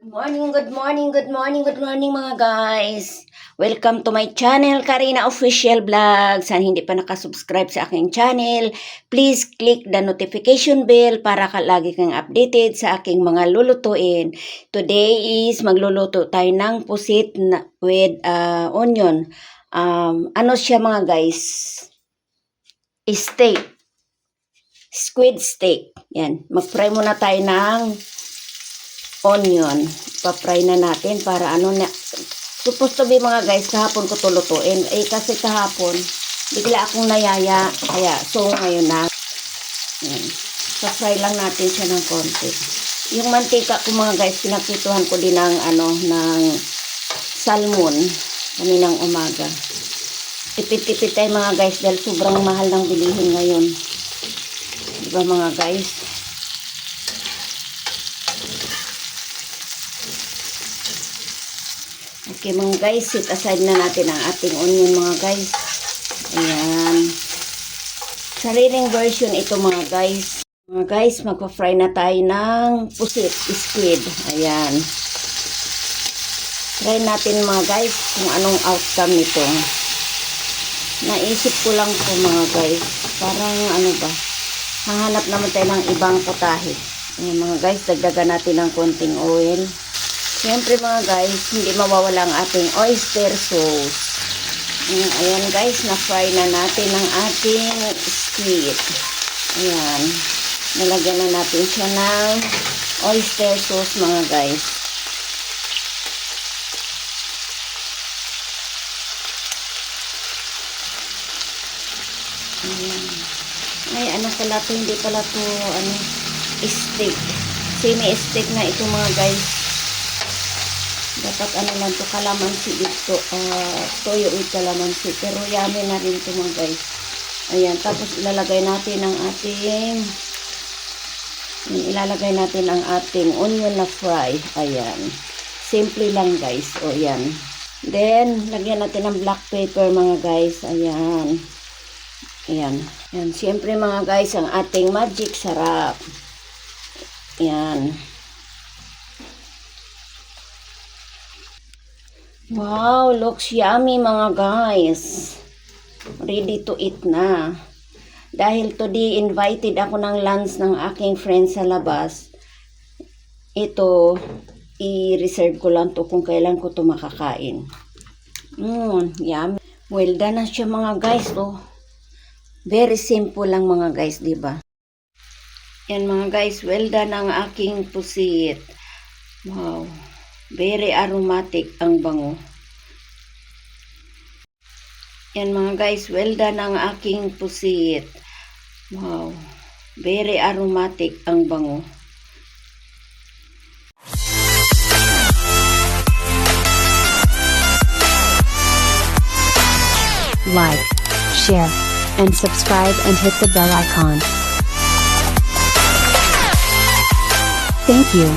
Good morning mga guys. Welcome to my channel, Karina Official Vlog. Sana hindi pa nakasubscribe sa aking channel, please click the notification bell para lagi kang updated sa aking mga lulutuin. Today is magluluto tayo ng pusit with onion. Ano siya mga guys? Steak. Squid steak. Yan. Mag-fry muna tayo ng onion. Pa-fry na natin para ano na. Supposed to be mga guys, kahapon ko to lutuin. Kasi kahapon, bigla akong nayaya. Kaya, so ngayon na. Yan. Pa-fry lang natin siya ng konti. Yung mantika ko mga guys, pinakituhan ko din ng ng salmon. Kaninang umaga. Tipid-tipid tayo mga guys dahil sobrang mahal ng bilihin ngayon. Diba mga guys? Okay mga guys, set aside na natin ang ating onion mga guys. Ayan. Sariling version ito mga guys. Mga guys, magpa-fry na tayo ng pusit, squid. Ayan. Try natin mga guys kung anong outcome nito. Naisip ko lang po mga guys. Parang ano ba? Hahanap naman tayo ng ibang putahe. Ayan mga guys, dagdagan natin ng konting oil. Siyempre mga guys, hindi mawawala ang ating oyster sauce. Ayan guys, na-fry na natin ang ating squid. Ayan. Nalagyan na natin siya ng oyster sauce mga guys. Ayan. Ay, ano pala ito? Hindi pala ito, steak. Semi-steak na ito mga guys. Dapat lang to, kalamansi dito. Toyo with kalamansi. Pero yummy na rin ito mga guys. Ayan. Tapos ilalagay natin ang ating onion na fry. Ayan. Simple lang guys. O yan. Then, lagyan natin ng black pepper mga guys. Ayan. Ayan. Ayan. Siyempre mga guys, ang ating magic sarap. Ayan. Wow, looks yummy mga guys. Ready to eat na. Dahil today invited ako ng lunch ng aking friend sa labas. Ito, i-reserve ko lang to kung kailan ko to makakain. Yummy. Well done na siya mga guys. Oh. Very simple lang mga guys, diba? Yan mga guys, well done ang aking pusit. Wow. Very aromatic ang bango. Yan mga guys, well done ang aking pusit. Wow. Very aromatic ang bango. Like, share, and subscribe and hit the bell icon. Thank you.